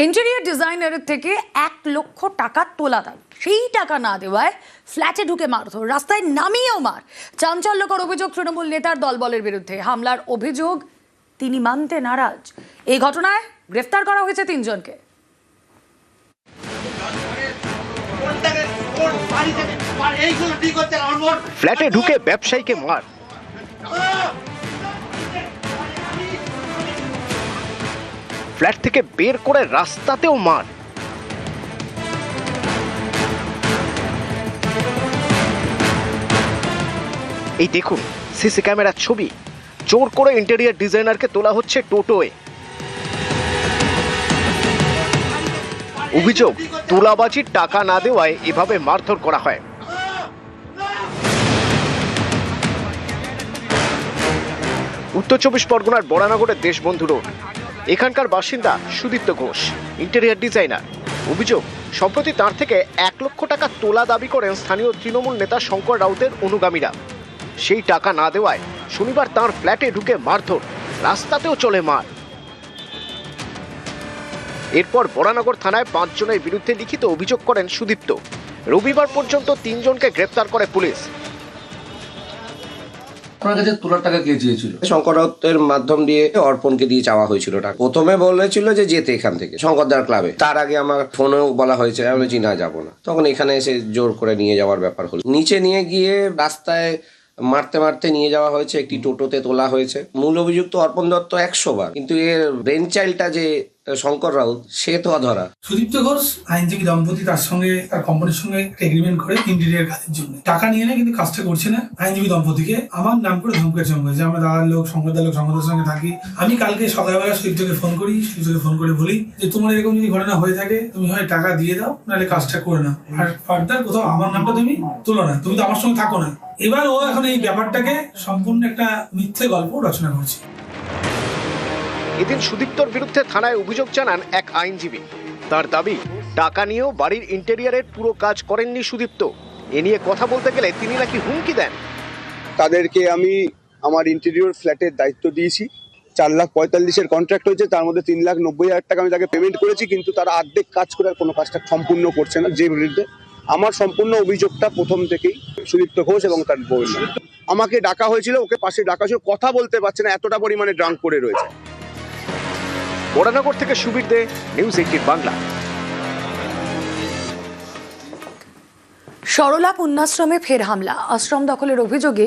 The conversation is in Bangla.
ইন্টেরিয়র ডিজাইনারের থেকে 1 লক্ষ টাকা তোলা দাম, সেই টাকা না দেওয়ায় ফ্ল্যাটে ঢুকে মারধর, রাস্তায় নামিয়েও মার। চাঞ্চল্যকর অভিযোগ তৃণমূল নেতার দলবলের বিরুদ্ধে। হামলার অভিযোগ তিনি মানতে নারাজ। এই ঘটনায় গ্রেফতার করা হয়েছে 3 জনকে। ফ্ল্যাটে ঢুকে ব্যবসায়ীকে মার, ফ্ল্যাট থেকে বের করে রাস্তাতেও মার। এই দেখুন সিসি ক্যামেরার ছবি। জোর করে ইন্টেরিয়র ডিজাইনারকে তোলা হচ্ছে টোটোয়। অভিযোগ, তোলাবাজির টাকা না দেওয়ায় এভাবে মারধর করা হয়। উত্তর 24 পরগনার বরানগরের দেশবন্ধু রোড। এখানকার বাসিন্দা সুদীপ্ত ঘোষ, ইন্টেরিয়র ডিজাইনার। অভিযোগ, সম্প্রতি তার থেকে 1 লক্ষ টাকা তোলা দাবি করেন স্থানীয় তৃণমূল নেতা শঙ্কর রাউতের অনুগামীরা। সেই টাকা না দেওয়ায় শনিবার তার ফ্ল্যাটে ঢুকে মারধর, রাস্তাতেও চলে মার। এরপর বরানগর থানায় 5 জনের বিরুদ্ধে লিখিত অভিযোগ করেন সুদীপ্ত। রবিবার পর্যন্ত 3 জনকে গ্রেফতার করে পুলিশ। আপনার কাছে তোলার টাকা কে চেয়েছিল? শঙ্কর রাউতের মাধ্যম দিয়ে অর্পণকে দিয়ে চাওয়া হয়েছিল টাকা। প্রথমে বলেছিল যে যেতে এখান থেকে শঙ্করদার ক্লাবে। তার আগে আমার ফোনেও বলা হয়েছে, আমি বলেছি না যাবো না। তখন এখানে এসে জোর করে নিয়ে যাওয়ার ব্যাপার হলো। নিচে নিয়ে গিয়ে রাস্তায় মারতে মারতে নিয়ে যাওয়া হয়েছে, একটি টোটোতে তোলা হয়েছে। মূল অভিযুক্ত অর্পণ দত্ত 100 বার, কিন্তু এর ব্রেন চাইল্ডটা যে শঙ্কর রাউত, সে তো অধরা। সুদীপ্ত ঘোষ আইনজীবী দম্পতি তার সঙ্গে তার কোম্পানির সঙ্গে এগ্রিমেন্ট করে ইন্টেরিয়র কাজের জন্য টাকা নিয়ে নেয়, কিন্তু কাজটা করছে না। আইনজীবী দম্পতিকে আমার নাম করে ধমকের সঙ্গে যে আমরা দাদার লোক, শঙ্করদার লোক, শঙ্করদার সঙ্গে থাকি। আমি কালকে সকালবেলা সুদীপ্তকে ফোন করি, সুদীপ্তকে ফোন করে বলি যে তোমার এরকম যদি ঘটনা হয়ে থাকে তুমি হয় টাকা দিয়ে দাও, নাহলে কাজটা করে নাও, আর ফার্দার কোথাও আমার নামটা তুমি তোলো না, তুমি তো আমার সঙ্গে থাকো না। এবার ও এখন এই ব্যাপারটাকে সম্পূর্ণ একটা মিথ্যে গল্প রচনা করছে। এদিন সুদীপ্তর বিরুদ্ধে থানায় অভিযোগ জানান এক আইনজীবী। তার দাবি, টাকা নিয়েও বাড়ির ইন্টেরিয়রের পুরো কাজ করেননি সুদীপ্ত। এ নিয়ে কথা বলতে গেলে তিনি নাকি হুমকি দেন। তাদেরকে আমি আমার ইন্টেরিয়র ফ্ল্যাটের দায়িত্ব দিয়েছি। 4,45,000 কন্ট্রাক্ট হয়েছে, তার মধ্যে 3,90,000 টাকা আমি তাকে পেমেন্ট করেছি, কিন্তু তারা অর্ধেক কাজ করে কোনো কাজটা সম্পূর্ণ করছে না। যে বিরুদ্ধে আমার সম্পূর্ণ অভিযোগটা প্রথম থেকেই সুদীপ্ত ঘোষ এবং তার বউ। আমাকে ডাকা হয়েছিল, ওকে পাশে ডাকা ছিল, কথা বলতে পারছে না, এতটা পরিমাণে ড্রাঙ্ক করে রয়েছে। বরানগর থেকে সুবীর দে, নিউজ 18 বাংলা। সরলা পুণ্যাশ্রমে ফের হামলা, আশ্রম দখলের অভিযোগে